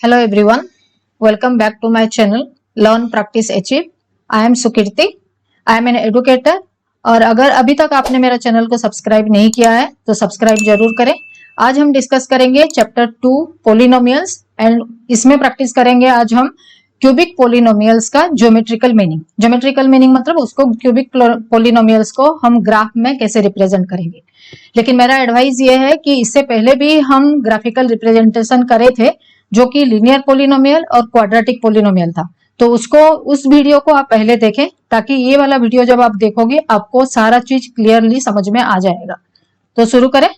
Hello everyone, welcome back to my channel Learn Practice Achieve. I am Sukirti. I am an educator. और अगर अभी तक आपने मेरा चैनल को सब्सक्राइब नहीं किया है तो सब्सक्राइब जरूर करें। आज हम डिस्कस करेंगे चैप्टर 2 पोलिनोमियल्स एंड इसमें प्रैक्टिस करेंगे आज हम क्यूबिक पोलिनोमियल्स का ज्योमेट्रिकल मीनिंग। ज्योमेट्रिकल मीनिंग मतलब उसको क्यूबिक पोलिनोमियल्स को हम ग्राफ में कैसे रिप्रेजेंट करेंगे। लेकिन मेरा एडवाइस ये है कि इससे पहले भी हम ग्राफिकल रिप्रेजेंटेशन करे थे जो कि लीनियर पोलिनोमियल और क्वाड्रेटिक पोलिनोमियल था, तो उस वीडियो को आप पहले देखें ताकि ये वाला वीडियो जब आप देखोगे आपको सारा चीज क्लियरली समझ में आ जाएगा। तो शुरू करें।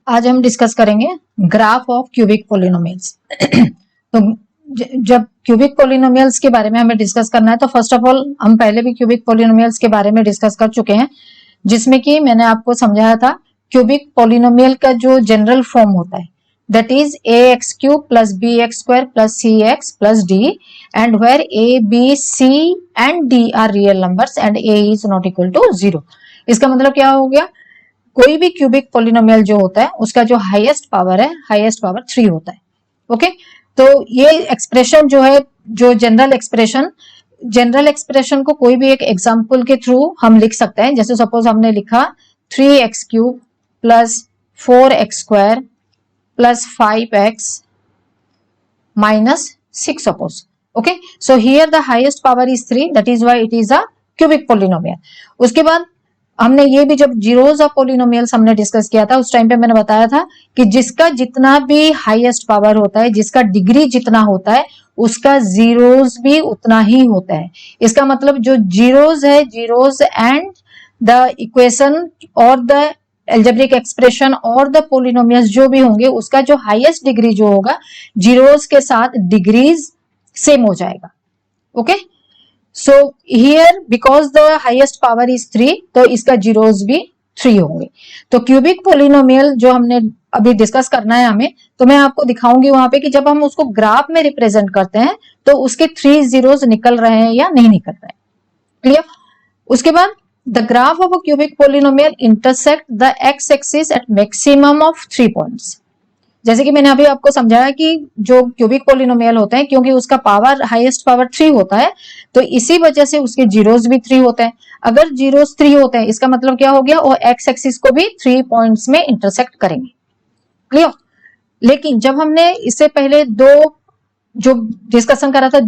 आज हम डिस्कस करेंगे ग्राफ ऑफ क्यूबिक पोलिनोमियल्स। तो जब क्यूबिक पोलिनोमियल्स के बारे में हमें डिस्कस करना है तो फर्स्ट ऑफ ऑल हम पहले भी क्यूबिक पोलिनोमियल्स के बारे में डिस्कस कर चुके हैं, जिसमें कि मैंने आपको समझाया था क्यूबिक पोलिनोमियल का जो जनरल फॉर्म होता है that is ax cube plus bx square plus cx plus d, and where a, b, c and d are real numbers and a is not equal to 0। इसका मतलब क्या हो गया, कोई भी क्यूबिक पोलिनोमियल जो होता है उसका जो हाईएस्ट पावर है हाईएस्ट पावर 3 होता है। ओके, तो ये एक्सप्रेशन जो है, जो जनरल एक्सप्रेशन को कोई भी एक एग्जाम्पल के थ्रू हम लिख सकते हैं। जैसे सपोज हमने लिखा 3x cube plus 4x square plus 5x minus 6 suppose. Okay, so here the highest power is 3, that is why it is a cubic polynomial. उसके बाद हमने ये भी जब जीरोस ऑफ पोलिनोमियल्स हमने डिस्कस किया था उस टाइम पे मैंने बताया था कि जिसका जितना भी हाईएस्ट पावर होता है, जिसका डिग्री जितना होता है उसका जीरोस भी उतना ही होता है। इसका मतलब जो जीरोस है, जीरोस एंड द इक्वेशन और द एल्जेब्रिक एक्सप्रेशन और द पोलिनोमियल्स जो भी होंगे उसका जो हाईएस्ट डिग्री जो होगा जीरोस के साथ डिग्रीज सेम हो जाएगा। Okay, so here because the highest power is 3 तो इसका जीरोस भी 3 होंगे। तो क्यूबिक पोलिनोमियल जो हमने अभी डिस्कस करना है हमें, तो मैं आपको दिखाऊंगी वहां पे कि जब हम उसको ग्राफ में रिप्रेजेंट करते हैं तो उसके 3 जीरोस निकल रहे हैं या नहीं निकल रहे हैं। क्लियर। उसके बाद the graph of a cubic polynomial intersect the x-axis at maximum of 3 points। जैसे कि मैंने अभी आपको समझाया कि जो क्यूबिक पोलिनोमियल होते हैं क्योंकि उसका पावर हाईएस्ट पावर 3 होता है तो इसी वजह से उसके जीरोस भी 3 होते हैं। अगर जीरोस 3 होते हैं इसका मतलब क्या हो गया, वो एक्स एक्सिस को भी 3 पॉइंट्स में इंटरसेक्ट करेंगे। क्लियर। लेकिन जब हमने इससे पहले जो डिस्कशन करा था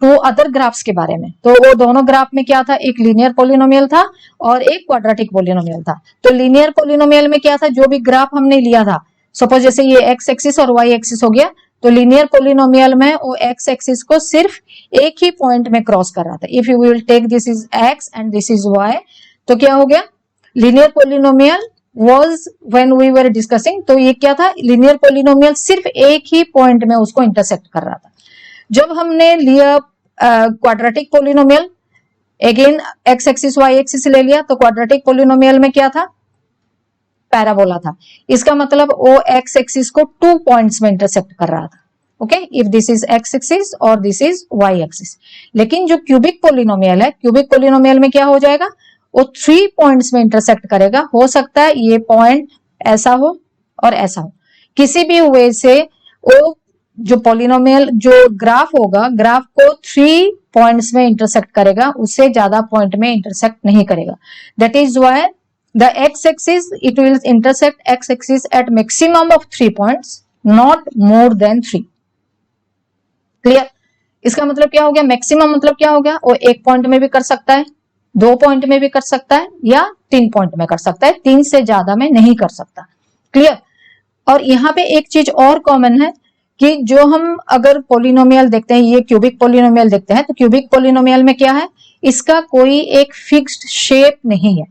2 अदर ग्राफ्स के बारे में, तो वो दोनों ग्राफ में क्या था, एक लीनियर पोलिनोमियल था और एक क्वाड्रेटिक पोलिनोमियल था। तो लीनियर पोलिनोमियल में क्या था, जो भी ग्राफ हमने लिया था, सपोज जैसे ये एक्स एक्सिस और वाई एक्सिस हो गया, तो लीनियर पोलिनोमियल में वो एक्स एक्सिस को सिर्फ एक ही पॉइंट में क्रॉस कर रहा था। If you will take this is X and this is Y, तो क्या हो गया, linear polynomial was when we were discussing, तो ये क्या था, लीनियर पोलिनोमियल सिर्फ एक ही पॉइंट में उसको इंटरसेक्ट कर रहा था। जब हमने लिया quadratic polynomial, again X axis Y axis ले लिया, तो क्वाड्रेटिक पोलिनोमियल में क्या था, पैराबोला था। इसका मतलब वो एक्स एक्सिस को 2 पॉइंट्स में इंटरसेक्ट कर रहा था। Okay, if this is x axis और दिस इज वाई एक्सिस। लेकिन जो क्यूबिक पोलिनोमियल है, क्यूबिक पोलिनोमियल में क्या हो जाएगा, वो 3 पॉइंट्स में इंटरसेक्ट करेगा। हो सकता है ये पॉइंट ऐसा हो और ऐसा हो, किसी भी वे से वो जो पोलिनोमियल जो ग्राफ होगा, ग्राफ को 3 पॉइंट्स में इंटरसेक्ट करेगा, उससे ज्यादा पॉइंट में इंटरसेक्ट नहीं करेगा। That is why the x axis it will intersect x axis at maximum of 3 points, not more than 3। Clear. इसका मतलब क्या हो गया, मैक्सिमम मतलब क्या हो गया, वो 1 पॉइंट में भी कर सकता है, 2 पॉइंट में भी कर सकता है या 3 पॉइंट में कर सकता है, 3 से ज्यादा में नहीं कर सकता। क्लियर। और यहाँ पे एक चीज और कॉमन है कि जो हम अगर पोलिनोमियल देखते हैं, ये क्यूबिक पोलिनोमियल देखते हैं, तो क्यूबिक पोलिनोमियल में क्या है, इसका कोई एक फिक्स्ड शेप नहीं है।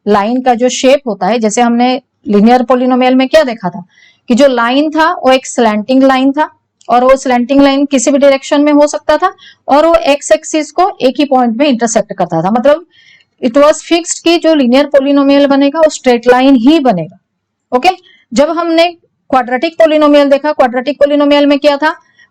लाइन का जो शेप होता है, जैसे हमने लीनियर पोलिनोमियल में क्या देखा था कि जो लाइन था वो एक स्लैंटिंग लाइन था और वो स्लैंटिंग लाइन किसी भी डायरेक्शन में हो सकता था और वो एक्स एक्सिस को एक ही पॉइंट में इंटरसेक्ट करता था। मतलब इट वाज फिक्स्ड कि जो लीनियर पोलिनोमियल बनेगा वो स्ट्रेट लाइन ही बनेगा। ओके, जब हमने क्वाड्रेटिक पोलिनोमियल देखा, क्वाड्रेटिक पोलिनोमियल में क्या था,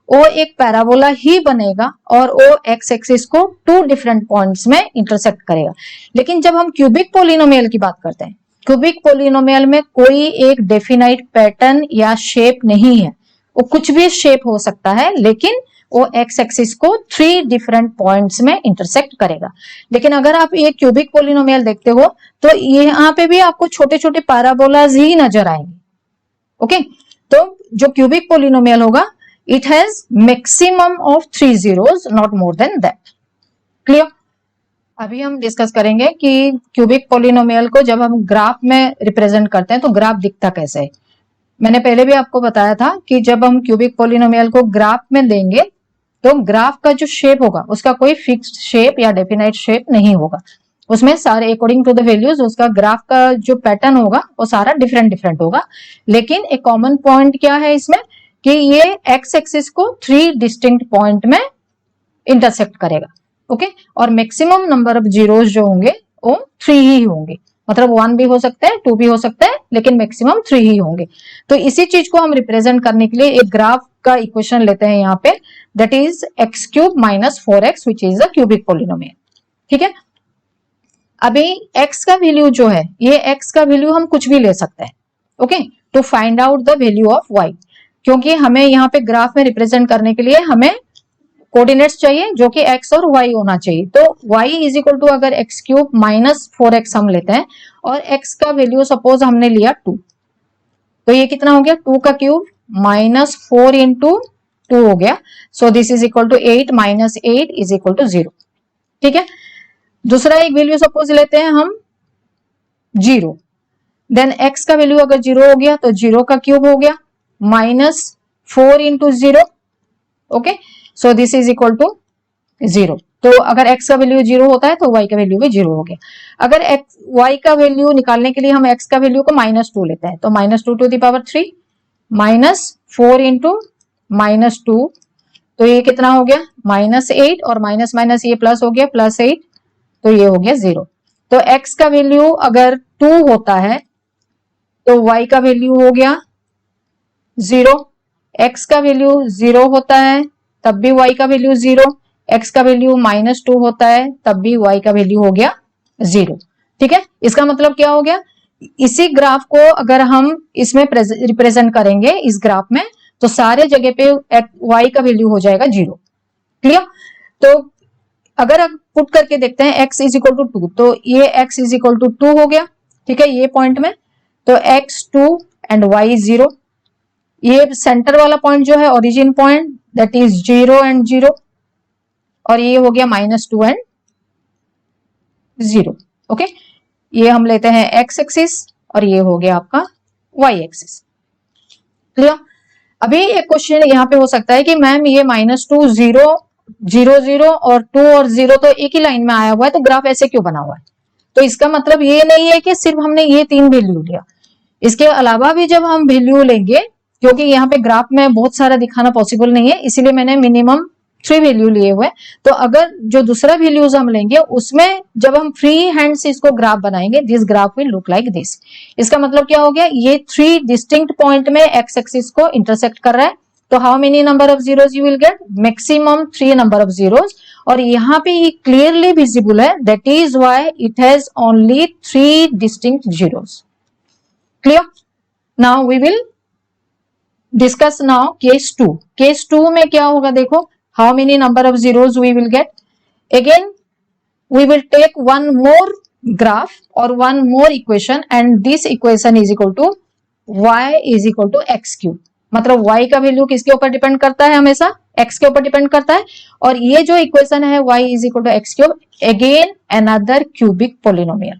वो एक पैराबोला ही बनेगा और वो एक्स एक्सिस को 2 डिफरेंट पॉइंट्स में इंटरसेक्ट करेगा। लेकिन जब हम क्यूबिक पोलिनोमियल की बात करते हैं, क्यूबिक पोलिनोमियल में कोई एक डेफिनाइट पैटर्न या शेप नहीं है, वो कुछ भी शेप हो सकता है, लेकिन वो एक्स एक्सिस को 3 डिफरेंट पॉइंट्स में इंटरसेक्ट करेगा। लेकिन अगर आप ये क्यूबिक पोलिनोमियल देखते हो तो यहाँ पे भी आपको छोटे छोटे पैराबोलाज ही नजर आएंगे। ओके, तो जो क्यूबिक पोलिनोमियल होगा it has maximum of 3 zeros, not more than that. Clear? अभी हम डिस्कस करेंगे कि क्यूबिक पोलिनोमियल को जब हम ग्राफ में रिप्रेजेंट करते हैं तो ग्राफ दिखता कैसे है। मैंने पहले भी आपको बताया था कि जब हम क्यूबिक पोलिनोमियल को ग्राफ में देंगे तो ग्राफ का जो शेप होगा उसका कोई फिक्स्ड शेप या डेफिनाइट शेप नहीं होगा, उसमें सारे अकॉर्डिंग टू द वैल्यूज उसका ग्राफ का जो पैटर्न होगा वो सारा डिफरेंट डिफरेंट होगा। लेकिन एक कॉमन पॉइंट क्या है इसमें कि ये एक्स एक्सिस को 3 डिस्टिंक्ट पॉइंट में इंटरसेक्ट करेगा। ओके, और मैक्सिमम नंबर ऑफ जीरोस जो होंगे वो 3 ही होंगे, मतलब 1 भी हो सकता है, 2 भी हो सकता है, लेकिन मैक्सिमम 3 ही होंगे। तो इसी चीज को हम रिप्रेजेंट करने के लिए एक ग्राफ का इक्वेशन लेते हैं यहाँ पे, that is x cube minus 4x which is a cubic polynomial. ठीक है, अभी x का वैल्यू जो है, ये x का वैल्यू हम कुछ भी ले सकते हैं। Okay, to find out the value of y, क्योंकि हमें यहाँ पे ग्राफ में रिप्रेजेंट करने के लिए हमें कोऑर्डिनेट्स चाहिए जो कि x और y होना चाहिए। तो y इज इक्वल टू अगर एक्स क्यूब माइनस 4x हम लेते हैं और x का वैल्यू सपोज हमने लिया 2, तो ये कितना हो गया, 2 का क्यूब माइनस 4 इंटू 2 हो गया। So this is equal to 8 minus 8 is equal to 0। ठीक है, दूसरा एक वैल्यू सपोज लेते हैं हम 0, देन x का वैल्यू अगर 0 हो गया तो 0 का क्यूब हो गया minus 4 into 0। Okay, so this is equal to 0। तो अगर x का वैल्यू 0 होता है तो y का वैल्यू भी 0 हो गया। अगर y का वैल्यू निकालने के लिए हम x का वैल्यू को माइनस 2 लेते हैं तो minus 2 to the power 3 minus 4 into minus 2, तो ये कितना हो गया माइनस 8, और माइनस माइनस ये प्लस हो गया प्लस 8, तो ये हो गया 0। तो x का वैल्यू अगर 2 होता है तो y का वैल्यू हो गया 0, x का वैल्यू 0 होता है तब भी y का वैल्यू 0, x का वैल्यू माइनस 2 होता है तब भी y का वैल्यू हो गया 0। ठीक है, इसका मतलब क्या हो गया, इसी ग्राफ को अगर हम इसमें रिप्रेजेंट करेंगे इस ग्राफ में तो सारे जगह पे y का वैल्यू हो जाएगा 0। क्लियर? तो अगर आप पुट करके देखते हैं x इज इक्वल टू 2, तो ये x इज इक्वल टू 2 हो गया। ठीक है, ये पॉइंट में तो x 2 एंड y 0, ये सेंटर वाला पॉइंट जो है origin point that is 0 and 0, और ये हो गया माइनस 2 एंड 0। ओके, ये हम लेते हैं x एक्सिस और ये हो गया आपका y एक्सिस। क्लियर? अभी एक क्वेश्चन यहाँ पे हो सकता है कि मैम ये माइनस 2 0 0 0 और 2 और 0 तो एक ही लाइन में आया हुआ है, तो ग्राफ ऐसे क्यों बना हुआ है? तो इसका मतलब ये नहीं है कि सिर्फ हमने ये 3 वैल्यू लिया, इसके अलावा भी जब हम वैल्यू लेंगे, क्योंकि यहाँ पे ग्राफ में बहुत सारा दिखाना पॉसिबल नहीं है, इसीलिए मैंने मिनिमम 3 वैल्यू लिए हुए। तो अगर जो दूसरा वैल्यूज हम लेंगे उसमें जब हम फ्री हैंड से इसको ग्राफ बनाएंगे, this graph will look like this. इसका मतलब क्या हो गया, ये 3 डिस्टिंक्ट पॉइंट में एक्स एक्सिस को इंटरसेक्ट कर रहा है। तो how many number of zeros you will get, maximum 3 number of zeros, और यहाँ पे ये क्लियरली विजिबल है, that is why it has only 3 distinct zeros. Clear? Now we will discuss now case 2। Case 2 में क्या होगा, देखो how many number of zeros we will get. Again we will take one more graph और one more equation, and this equation is equal to y is equal to x cube. मतलब y का value किसके ऊपर depend करता है, हमेशा x के ऊपर डिपेंड करता है। और ये जो इक्वेशन है y is equal to x cube, again another cubic polynomial.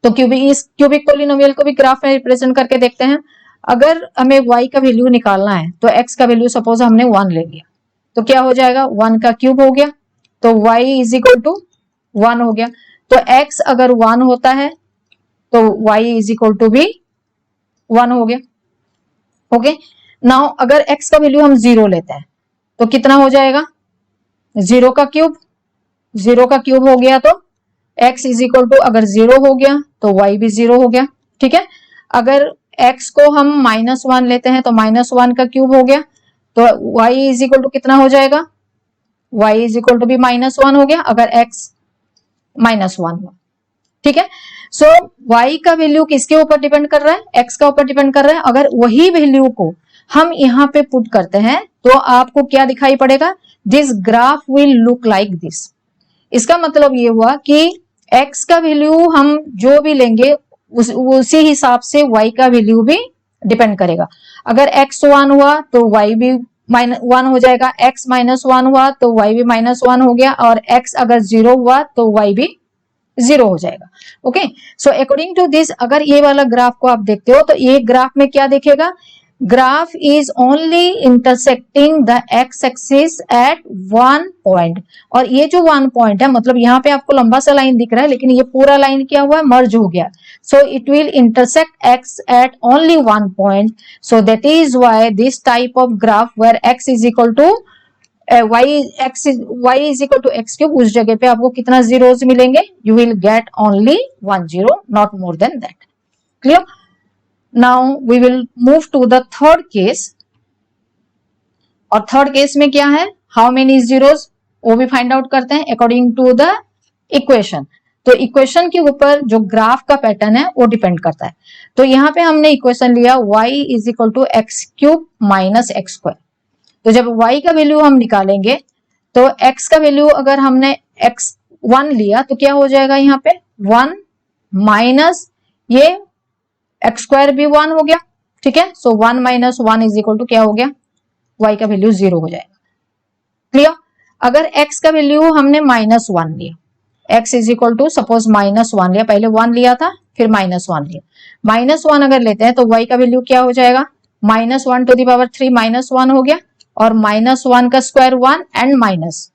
तो इस क्यूबिक पोलिनोमियल को भी ग्राफ में रिप्रेजेंट करके देखते हैं। अगर हमें y का वैल्यू निकालना है तो x का वैल्यू सपोज हमने 1 ले लिया, तो क्या हो जाएगा, 1 का क्यूब हो गया, तो y इज इक्वल टू 1 हो गया। तो x अगर 1 होता है तो y इज इक्वल टू भी 1 हो गया। ओके, नाउ अगर x का वैल्यू हम 0 लेते हैं तो कितना हो जाएगा, 0 का क्यूब, 0 का क्यूब हो गया तो x इज इक्वल टू अगर 0 हो गया तो y भी 0 हो गया। ठीक है, अगर x को हम -1 लेते हैं तो -1 का क्यूब हो गया, तो y इज इक्वल टू कितना हो जाएगा, y इज इक्वल टू भी -1 हो गया अगर x -1 हुआ। ठीक है, सो y का वैल्यू किसके ऊपर डिपेंड कर रहा है, x का ऊपर डिपेंड कर रहा है। अगर वही वैल्यू को हम यहाँ पे पुट करते हैं तो आपको क्या दिखाई पड़ेगा, this graph will look like this. इसका मतलब ये हुआ कि x का वैल्यू हम जो भी लेंगे उसी हिसाब से y का वैल्यू भी डिपेंड करेगा। अगर x 1 हुआ तो y भी -1 हो जाएगा, x -1 हुआ तो y भी -1 हो गया, और x अगर 0 हुआ तो y भी 0 हो जाएगा। Okay, so according to this अगर ये वाला ग्राफ को आप देखते हो तो ये ग्राफ में क्या दिखेगा, graph is only intersecting the x axis at one point. और ये जो वन पॉइंट है मतलब यहाँ पे आपको लंबा सा लाइन दिख रहा है, लेकिन ये पूरा लाइन क्या हुआ है, मर्ज हो गया। So it will intersect X at only one point. So that is why this type of graph where X is equal to y is equal to x cube, उस जगह पे आपको कितना जीरोस मिलेंगे, you will get only 1 0, not more than that. Clear? Now we will move to the third case. और third case में क्या है, हाउ मेनी जीरोस, वो भी फाइंड आउट करते हैं अकॉर्डिंग टू द इक्वेशन। तो इक्वेशन के ऊपर जो ग्राफ का पैटर्न है वो डिपेंड करता है। तो यहाँ पे हमने इक्वेशन लिया y is equal to x cube minus X square. तो जब y का वैल्यू हम निकालेंगे तो x का वैल्यू अगर हमने x1 लिया तो क्या हो जाएगा, यहाँ पे 1 माइनस ये एक्स स्क्वायर भी 1 हो गया, ठीक है। सो 1 माइनस 1 इज इक्वल टू क्या हो गया, y का वैल्यू 0 हो जाएगा। क्लियर? अगर x का वैल्यू हमने -1 लिया, x is equal to suppose -1 लिया, पहले 1 लिया था फिर -1 लिया, -1 अगर लेते हैं तो y का वैल्यू क्या हो जाएगा, -1 टू द पावर 3 -1 हो गया, और -1 का square 1 and minus,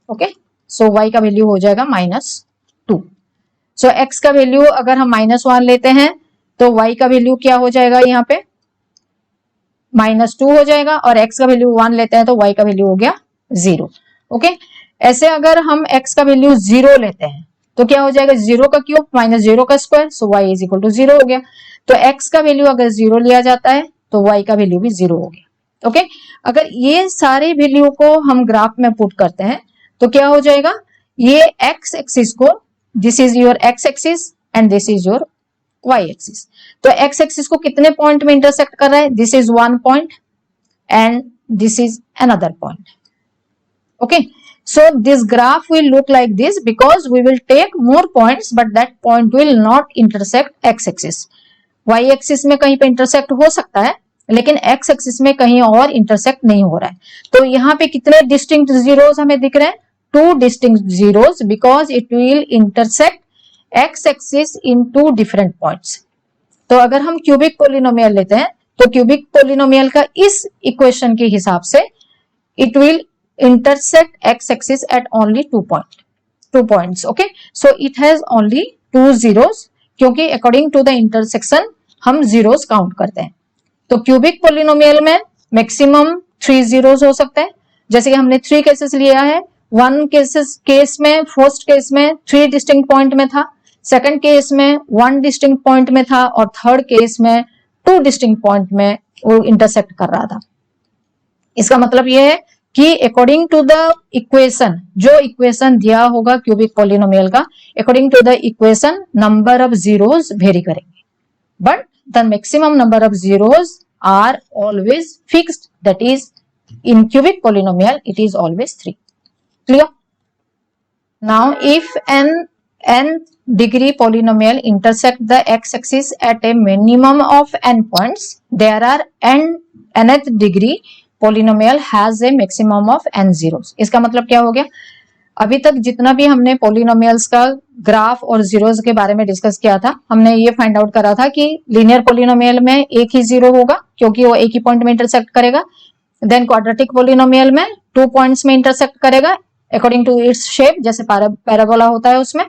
okay. So y का वैल्यू हो जाएगा -2। सो x का वैल्यू अगर हम -1 लेते हैं तो y का वैल्यू क्या हो जाएगा, यहाँ पे -2 हो जाएगा, और x का वैल्यू 1 लेते हैं तो y का वैल्यू हो गया 0। ओके, ऐसे अगर हम x का वैल्यू 0 लेते हैं तो क्या हो जाएगा, 0 का क्यूब माइनस 0 का square, so y is equal to 0 हो गया। तो x का वैल्यू अगर 0 लिया जाता है तो y का वैल्यू भी 0 हो गया। ओके, अगर ये सारे वैल्यू को हम ग्राफ में पुट करते हैं तो क्या हो जाएगा, ये x एक्सिस को, this is your x axis and this is your y axis. तो x एक्सिस को कितने पॉइंट में इंटरसेक्ट कर रहा है, this is 1 point and this is another point. Okay, so this graph will look like this because we will take more points but that point will not intersect x axis. y axis में कहीं पे intersect हो सकता है लेकिन x axis में कहीं और इंटरसेक्ट नहीं हो रहा है। तो यहाँ पे कितने डिस्टिंक्ट जीरोस हमें दिख रहे हैं, 2 distinct zeros, because it will intersect x axis in 2 different points. तो अगर हम क्यूबिक पोलिनोमियल लेते हैं तो क्यूबिक पोलिनोमियल का इस इक्वेशन के हिसाब से it will intersect x axis at only 2 points. Okay, so it has only 2 zeros क्योंकि according to the intersection हम zeros काउंट करते हैं। तो क्यूबिक पोलिनोमियल में मैक्सिमम 3 zeros हो सकते हैं, जैसे कि हमने 3 केसेस लिया है। 1 केस में, फर्स्ट केस में 3 डिस्टिंक्ट पॉइंट में था, सेकंड केस में 1 डिस्टिंक्ट पॉइंट में था, और थर्ड केस में 2 डिस्टिंक्ट पॉइंट में वो इंटरसेक्ट कर रहा था। इसका मतलब ये है कि अकॉर्डिंग टू द इक्वेशन, जो इक्वेशन दिया होगा क्यूबिक पोलिनोमियल का, according to the equation number of zeros vary करेंगे, but the maximum number of zeros are always fixed, that is in cubic polynomial it is always 3। Clear? Now if n degree polynomial intersect the x axis at a minimum of n points, there are nth degree polynomial has a maximum of n zeros. इसका मतलब क्या हो गया, अभी तक जितना भी हमने पोलिनोमियल्स का ग्राफ और जीरोस के बारे में डिस्कस किया था, हमने ये फाइंड आउट करा था कि लीनियर पोलिनोमियल में एक ही जीरो होगा क्योंकि वो एक ही पॉइंट में इंटरसेक्ट करेगा। देन क्वाड्रेटिक पोलिनोमियल में 2 पॉइंट्स में इंटरसेक्ट करेगा अकॉर्डिंग टू इट्स शेप, जैसे पैराबोला होता है उसमें।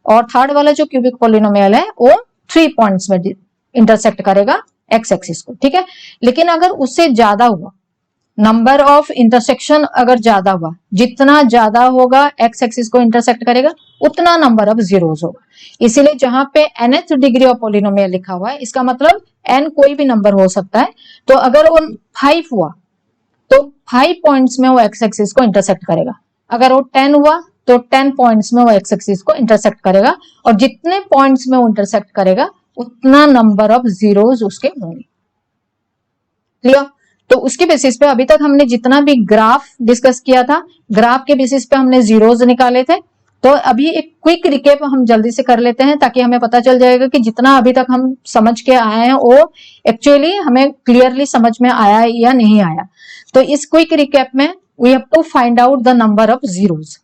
और थर्ड वाला जो क्यूबिक पोलिनोमियल है वो 3 पॉइंट्स में इंटरसेक्ट करेगा एक्स एक्सिस को, ठीक है। लेकिन अगर उससे ज्यादा हुआ, नंबर ऑफ इंटरसेक्शन अगर ज्यादा हुआ, जितना ज्यादा होगा एक्स एक्सिस को इंटरसेक्ट करेगा उतना नंबर ऑफ जीरोस होगा। इसीलिए जहां पे nth डिग्री ऑफ पोलिनोमियल लिखा हुआ है, इसका मतलब n कोई भी नंबर हो सकता है। तो अगर वो 5 हुआ तो 5 पॉइंट्स में वो एक्स एक्सिस को इंटरसेक्ट करेगा, अगर वो 10 हुआ तो 10 पॉइंट्स में वो एक्स एक्सिस को इंटरसेक्ट करेगा, और जितने पॉइंट्स में वो इंटरसेक्ट करेगा उतना नंबर ऑफ जीरोस उसके होंगे। क्लियर? तो उसके बेसिस पे अभी तक हमने जितना भी ग्राफ डिस्कस किया था, ग्राफ के बेसिस पे हमने जीरोज निकाले थे। तो अभी एक क्विक रिकेप हम जल्दी से कर लेते हैं ताकि हमें पता चल जाएगा कि जितना अभी तक हम समझ के आए हैं वो एक्चुअली हमें क्लियरली समझ में आया है या नहीं आया। तो इस क्विक रिकेप में we have to find out the number of zeros.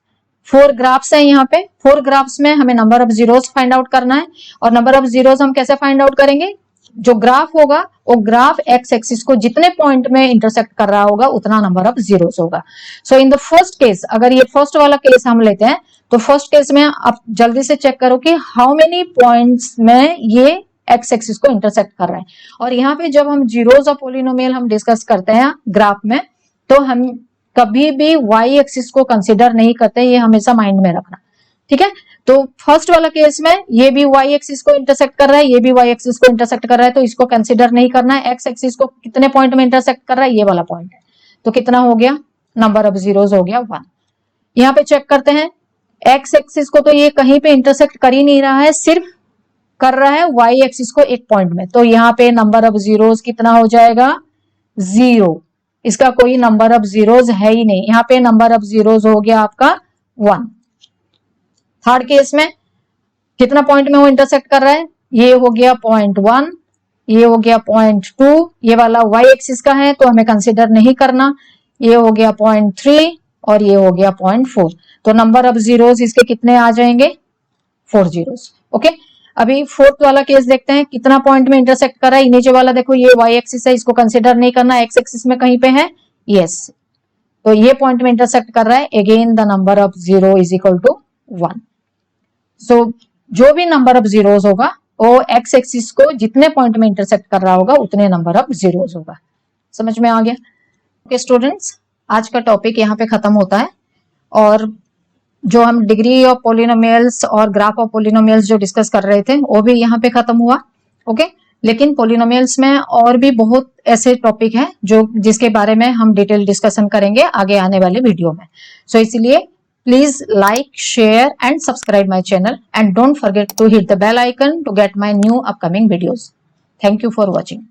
4 graphs है यहाँ पे, 4 ग्राफ्स में हमें number of zeros find out करना है। और नंबर ऑफ जीरोज हम कैसे फाइंड आउट करेंगे? जो ग्राफ होगा वो ग्राफ एक्स एक्सिस को जितने पॉइंट में इंटरसेक्ट कर रहा होगा उतना नंबर ऑफ जीरोज होगा। सो इन द फर्स्ट केस, अगर ये फर्स्ट वाला केस हम लेते हैं तो फर्स्ट केस में आप जल्दी से चेक करो कि हाउ मेनी पॉइंट्स में ये एक्स एक्सिस को इंटरसेक्ट कर रहा है। और यहाँ पे जब हम जीरोज और पोलिनोमियल हम डिस्कस करते हैं ग्राफ में, तो हम कभी भी वाई एक्सिस को कंसिडर नहीं करते, ये हमेशा माइंड में रखना, ठीक है। तो फर्स्ट वाला केस में ये भी वाई एक्सिस को इंटरसेक्ट कर रहा है, ये भी वाई एक्सिस को इंटरसेक्ट कर रहा है, तो इसको कंसिडर नहीं करना है। एक्स एक्सिस को कितने पॉइंट में इंटरसेक्ट कर रहा है? ये वाला पॉइंट है। तो कितना हो गया? नंबर ऑफ जीरोज हो गया 1। यहाँ पे चेक करते हैं, एक्स एक्सिस को तो ये कहीं पे इंटरसेक्ट कर ही नहीं रहा है, सिर्फ कर रहा है वाई एक्सिस को एक पॉइंट में। तो यहाँ पे नंबर ऑफ जीरोज कितना हो जाएगा? 0। इसका कोई नंबर ऑफ जीरोज है ही नहीं। यहाँ पे नंबर ऑफ जीरोज हो गया आपका 1। थर्ड केस में कितना पॉइंट में वो इंटरसेक्ट कर रहा है? ये हो गया 0.1, ये हो गया 0.2, ये वाला वाई एक्सिस का है तो हमें कंसिडर नहीं करना। ये हो गया 0.3 और ये हो गया 0.4। तो नंबर ऑफ जीरोज इसके कितने आ जाएंगे? 4 जीरोज। ओके, अभी फोर्थ वाला केस देखते हैं, कितना पॉइंट में इंटरसेक्ट कर रहा है। नीचे वाला देखो, ये वाई एक्सिस है, इसको कंसिडर नहीं करना। एक्स एक्सिस में कहीं पे है, यस, तो ये पॉइंट में इंटरसेक्ट कर रहा है। Again the number of zero is equal to 1। So जो भी नंबर ऑफ जीरोज होगा वो एक्स एक्सिस को जितने पॉइंट में इंटरसेक्ट कर रहा होगा उतने नंबर ऑफ जीरोज होगा। समझ में आ गया? ओके स्टूडेंट्स, आज का टॉपिक यहाँ पे खत्म होता है। और जो हम डिग्री ऑफ पोलिनोमियल्स और ग्राफ ऑफ पोलिनोमियल्स जो डिस्कस कर रहे थे वो भी यहाँ पे खत्म हुआ। ओके, लेकिन पोलिनोमियल्स में और भी बहुत ऐसे टॉपिक हैं जो जिसके बारे में हम डिटेल डिस्कशन करेंगे आगे आने वाले वीडियो में। सो इसलिए please like, share and subscribe my channel and don't forget to hit the bell icon to get my new upcoming videos. Thank you for watching.